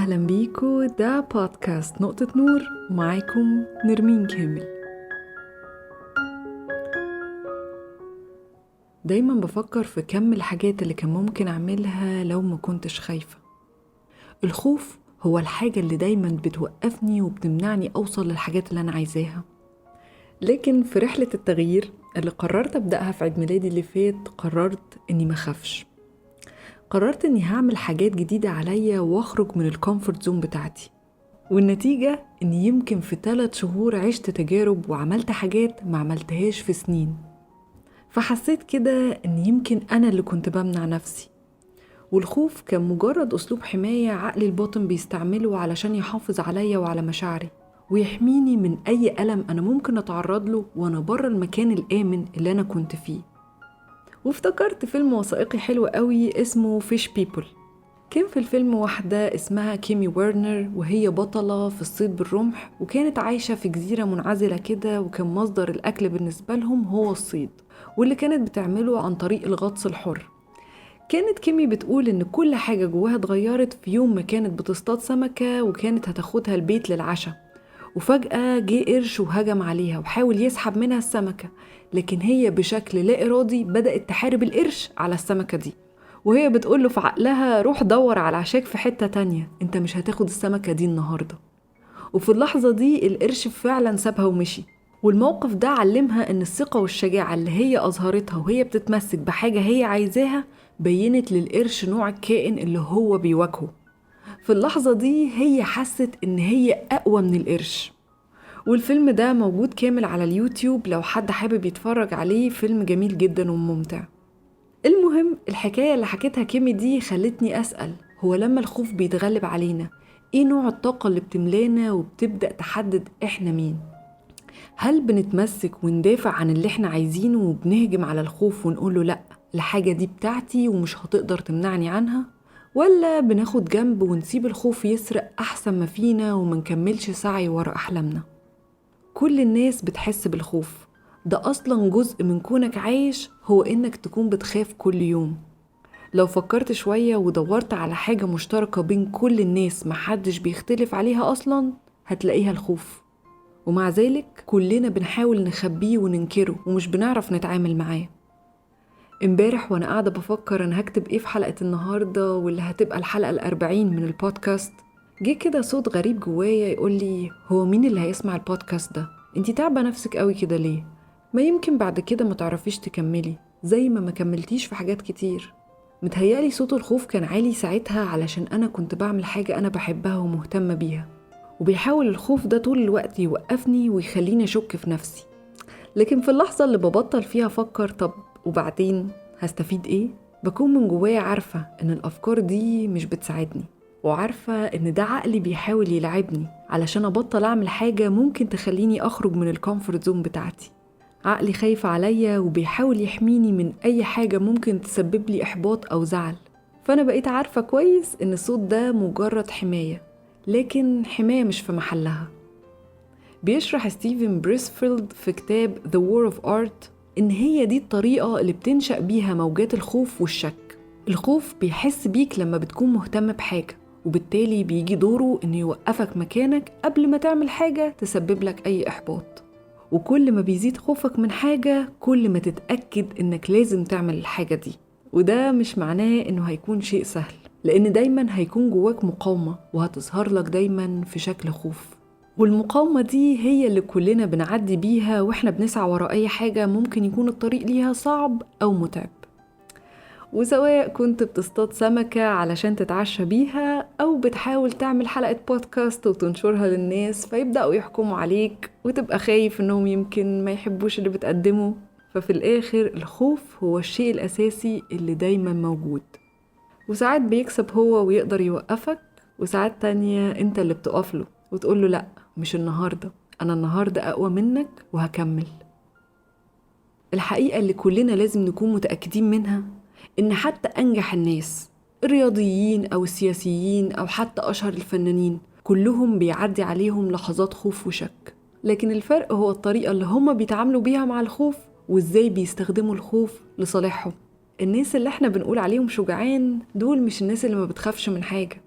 أهلا بيكو، ده بودكاست نقطة نور، معاكم نرمين كامل. دايما بفكر في كم الحاجات اللي كان ممكن أعملها لو ما كنتش خايفة. الخوف هو الحاجة اللي دايما بتوقفني وبتمنعني أوصل للحاجات اللي أنا عايزاها. لكن في رحلة التغيير اللي قررت أبدأها في عيد ميلادي اللي فات، قررت إني ما خافش. قررت إني هعمل حاجات جديدة عليا واخرج من الكومفورت زون بتاعتي، والنتيجة إني يمكن في 3 شهور عشت تجارب وعملت حاجات ما عملتهاش في سنين. فحسيت كده إن يمكن أنا اللي كنت بمنع نفسي، والخوف كان مجرد أسلوب حماية عقلي الباطن بيستعمله علشان يحافظ عليا وعلى مشاعري ويحميني من أي ألم أنا ممكن أتعرض له وأنا بره المكان الآمن اللي أنا كنت فيه. وافتكرت فيلم وثائقي حلو قوي اسمه فيش بيبل. كان في الفيلم واحدة اسمها كيمي ويرنر، وهي بطلة في الصيد بالرمح، وكانت عايشة في جزيرة منعزلة كده، وكان مصدر الأكل بالنسبة لهم هو الصيد، واللي كانت بتعمله عن طريق الغطس الحر. كانت كيمي بتقول إن كل حاجة جواها اتغيرت في يوم ما كانت بتصطاد سمكة وكانت هتاخدها البيت للعشاء، وفجأة جه قرش وهجم عليها وحاول يسحب منها السمكة، لكن هي بشكل لا إرادي بدأت تحارب القرش على السمكة دي، وهي بتقوله في عقلها روح دور على عشاك في حتة تانية، انت مش هتاخد السمكة دي النهاردة. وفي اللحظة دي القرش فعلا سابها ومشي. والموقف ده علمها ان الثقة والشجاعة اللي هي أظهرتها وهي بتتمسك بحاجة هي عايزاها بينت للقرش نوع الكائن اللي هو بيواجهه. في اللحظة دي هي حست ان هي أقوى من القرش. والفيلم ده موجود كامل على اليوتيوب لو حد حابب يتفرج عليه، فيلم جميل جدا وممتع. المهم الحكاية اللي حكيتها كيمي دي خلتني أسأل، هو لما الخوف بيتغلب علينا ايه نوع الطاقة اللي بتملانا وبتبدأ تحدد احنا مين؟ هل بنتمسك وندافع عن اللي احنا عايزينه وبنهجم على الخوف ونقوله لأ، الحاجة دي بتاعتي ومش هتقدر تمنعني عنها؟ ولا بناخد جنب ونسيب الخوف يسرق أحسن ما فينا ومنكملش سعي ورا أحلامنا؟ كل الناس بتحس بالخوف، ده أصلا جزء من كونك عايش، هو إنك تكون بتخاف كل يوم. لو فكرت شوية ودورت على حاجة مشتركة بين كل الناس محدش بيختلف عليها أصلا، هتلاقيها الخوف. ومع ذلك كلنا بنحاول نخبيه وننكره ومش بنعرف نتعامل معاه. امبارح وانا قاعدة بفكر انا هكتب ايه في حلقة النهاردة واللي هتبقى الحلقة 40 من البودكاست، جه كده صوت غريب جوايا يقولي هو مين اللي هيسمع البودكاست ده؟ انتي تعبة نفسك قوي كده ليه؟ ما يمكن بعد كده ما تعرفيش تكملي زي ما كملتيش في حاجات كتير. متهيألي صوت الخوف كان عالي ساعتها علشان أنا كنت بعمل حاجة أنا بحبها ومهتمة بيها، وبيحاول الخوف ده طول الوقت يوقفني ويخليني أشك في نفسي. لكن في اللحظة اللي ببطل فيها أفكر طب وبعدين هستفيد إيه؟ بكون من جوايا عارفة إن الأفكار دي مش بتساعدني، وعارفة إن ده عقلي بيحاول يلعبني علشان أبطل أعمل حاجة ممكن تخليني أخرج من الكومفورت زون بتاعتي. عقلي خايف عليا وبيحاول يحميني من أي حاجة ممكن تسبب لي إحباط أو زعل. فأنا بقيت عارفة كويس إن الصوت ده مجرد حماية، لكن حماية مش في محلها. بيشرح ستيفن بريسفيلد في كتاب The War of Art إن هي دي الطريقة اللي بتنشأ بيها موجات الخوف والشك. الخوف بيحس بيك لما بتكون مهتم بحاجة، وبالتالي بيجي دوره إنه يوقفك مكانك قبل ما تعمل حاجة تسبب لك أي إحباط. وكل ما بيزيد خوفك من حاجة كل ما تتأكد إنك لازم تعمل الحاجة دي. وده مش معناه إنه هيكون شيء سهل، لأن دايما هيكون جواك مقاومة وهتظهر لك دايما في شكل خوف. والمقاومة دي هي اللي كلنا بنعدي بيها وإحنا بنسعى وراء أي حاجة ممكن يكون الطريق ليها صعب أو متعب. وسواء كنت بتصطاد سمكة علشان تتعشى بيها، أو بتحاول تعمل حلقة بودكاست وتنشرها للناس فيبدأوا يحكموا عليك وتبقى خايف إنهم يمكن ما يحبوش اللي بتقدمه، ففي الآخر الخوف هو الشيء الأساسي اللي دايما موجود. وساعات بيكسب هو ويقدر يوقفك، وساعات تانية انت اللي بتقفله وتقوله لأ مش النهاردة، أنا النهاردة أقوى منك وهكمل. الحقيقة اللي كلنا لازم نكون متأكدين منها إن حتى أنجح الناس، الرياضيين أو السياسيين أو حتى أشهر الفنانين، كلهم بيعدي عليهم لحظات خوف وشك، لكن الفرق هو الطريقة اللي هم بيتعاملوا بيها مع الخوف وإزاي بيستخدموا الخوف لصالحهم. الناس اللي احنا بنقول عليهم شجعان دول مش الناس اللي ما بتخافش من حاجة،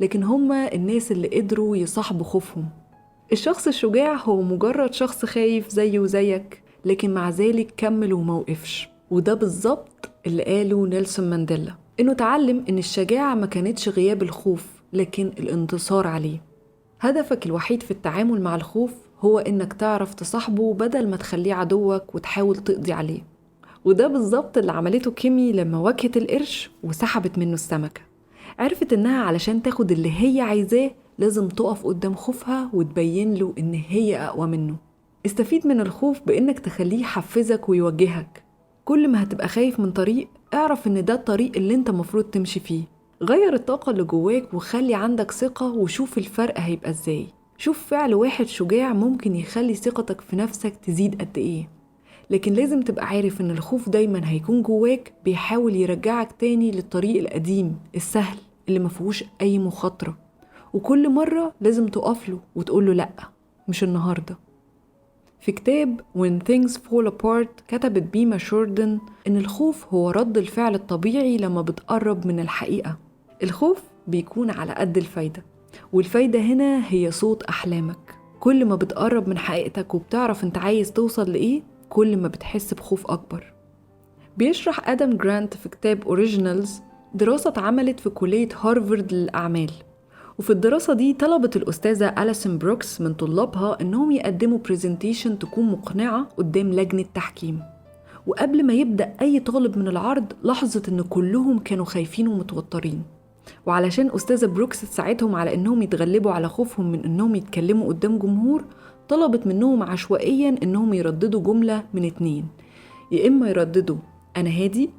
لكن هما الناس اللي قدروا يصاحبوا خوفهم. الشخص الشجاع هو مجرد شخص خايف زيه وزيك، لكن مع ذلك كمل وموقفش. وده بالظبط اللي قاله نيلسون مانديلا، إنه تعلم إن الشجاعة ما كانتش غياب الخوف، لكن الانتصار عليه. هدفك الوحيد في التعامل مع الخوف هو إنك تعرف تصاحبه بدل ما تخليه عدوك وتحاول تقضي عليه. وده بالظبط اللي عملته كيمي لما واجهت القرش وسحبت منه السمكة. عرفت إنها علشان تاخد اللي هي عايزاه لازم تقف قدام خوفها وتبين له إن هي أقوى منه. استفيد من الخوف بإنك تخليه يحفزك ويوجهك. كل ما هتبقى خايف من طريق، اعرف إن ده الطريق اللي انت مفروض تمشي فيه. غير الطاقة اللي جواك وخلي عندك ثقة، وشوف الفرق هيبقى ازاي. شوف فعل واحد شجاع ممكن يخلي ثقتك في نفسك تزيد قد ايه. لكن لازم تبقى عارف إن الخوف دايما هيكون جواك بيحاول يرجعك تاني للطريق القديم السهل اللي مفيهوش أي مخاطرة، وكل مرة لازم تقفله وتقوله لأ، مش النهاردة. في كتاب When Things Fall Apart كتبت بيما شوردن إن الخوف هو رد الفعل الطبيعي لما بتقرب من الحقيقة. الخوف بيكون على قد الفايدة، والفايدة هنا هي صوت أحلامك. كل ما بتقرب من حقيقتك وبتعرف انت عايز توصل لإيه، كل ما بتحس بخوف أكبر. بيشرح آدم جرانت في كتاب أوريجينالز دراسة اتعملت في كلية هارفارد للأعمال، وفي الدراسة دي طلبت الأستاذة أليسون بروكس من طلابها إنهم يقدموا بريزنتيشن تكون مقنعة قدام لجنة تحكيم. وقبل ما يبدأ أي طالب من العرض لاحظت إن كلهم كانوا خايفين ومتوترين، وعلشان أستاذة بروكس تساعدهم على إنهم يتغلبوا على خوفهم من إنهم يتكلموا قدام جمهور، طلبت منهم عشوائياً إنهم يرددوا جملة من 2، يا إما يرددوا أنا هادي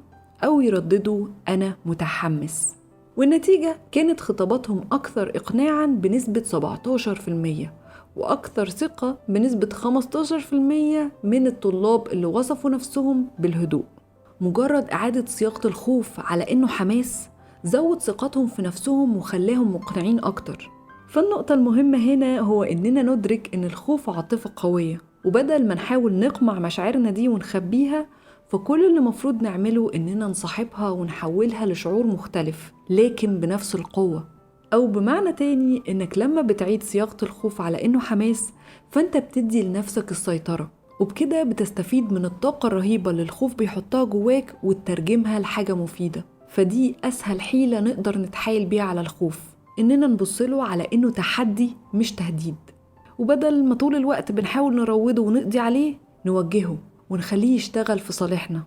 أو يرددوا أنا متحمس. والنتيجة كانت خطاباتهم أكثر إقناعاً بنسبة 17%، وأكثر ثقة بنسبة 15% من الطلاب اللي وصفوا نفسهم بالهدوء. مجرد إعادة صياغة الخوف على إنه حماس زود ثقتهم في نفسهم وخلاهم مقنعين أكتر. فالنقطة المهمة هنا هو إننا ندرك إن الخوف عاطفة قوية، وبدل ما نحاول نقمع مشاعرنا دي ونخبيها، فكل اللي مفروض نعمله إننا نصاحبها ونحولها لشعور مختلف لكن بنفس القوة. أو بمعنى تاني، إنك لما بتعيد صياغة الخوف على إنه حماس، فأنت بتدي لنفسك السيطرة، وبكده بتستفيد من الطاقة الرهيبة اللي الخوف بيحطها جواك وتترجمها لحاجة مفيدة. فدي أسهل حيلة نقدر نتحايل بيها على الخوف، إننا نبصله على إنه تحدي مش تهديد. وبدل ما طول الوقت بنحاول نروضه ونقضي عليه، نوجهه ونخليه يشتغل في صالحنا.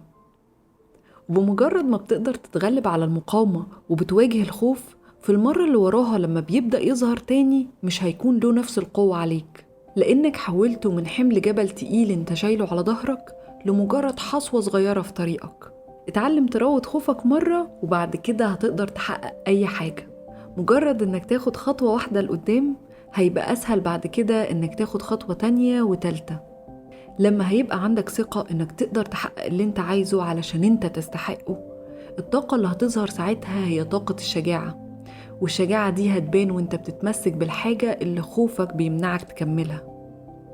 وبمجرد ما بتقدر تتغلب على المقاومة وبتواجه الخوف، في المرة اللي وراها لما بيبدأ يظهر تاني مش هيكون له نفس القوة عليك، لأنك حولته من حمل جبل تقيل انت شايله على ظهرك لمجرد حصوة صغيرة في طريقك. اتعلم تراود خوفك مرة، وبعد كده هتقدر تحقق أي حاجة. مجرد انك تاخد خطوة واحدة لقدام، هيبقى أسهل بعد كده انك تاخد خطوة تانية وتالتة. لما هيبقى عندك ثقة انك تقدر تحقق اللي انت عايزه علشان انت تستحقه، الطاقة اللي هتظهر ساعتها هي طاقة الشجاعة. والشجاعة دي هتبان وانت بتتمسك بالحاجة اللي خوفك بيمنعك تكملها.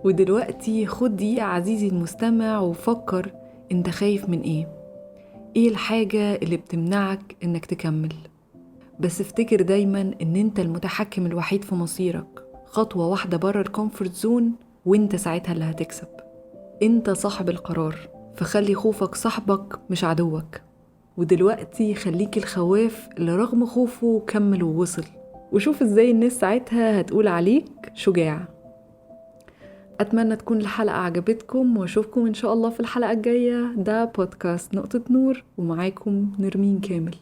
ودلوقتي خد دقيقة عزيزي المستمع وفكر، انت خايف من ايه؟ ايه الحاجة اللي بتمنعك انك تكمل؟ بس افتكر دايما ان انت المتحكم الوحيد في مصيرك. خطوة واحدة بره الكومفورت زون وانت ساعتها اللي هتكسب. انت صاحب القرار، فخلي خوفك صاحبك مش عدوك. ودلوقتي خليك الخواف اللي رغم خوفه كمل ووصل، وشوف ازاي الناس ساعتها هتقول عليك شجاع. أتمنى تكون الحلقة عجبتكم، واشوفكم إن شاء الله في الحلقة الجاية. ده بودكاست نقطة نور، ومعاكم نرمين كامل.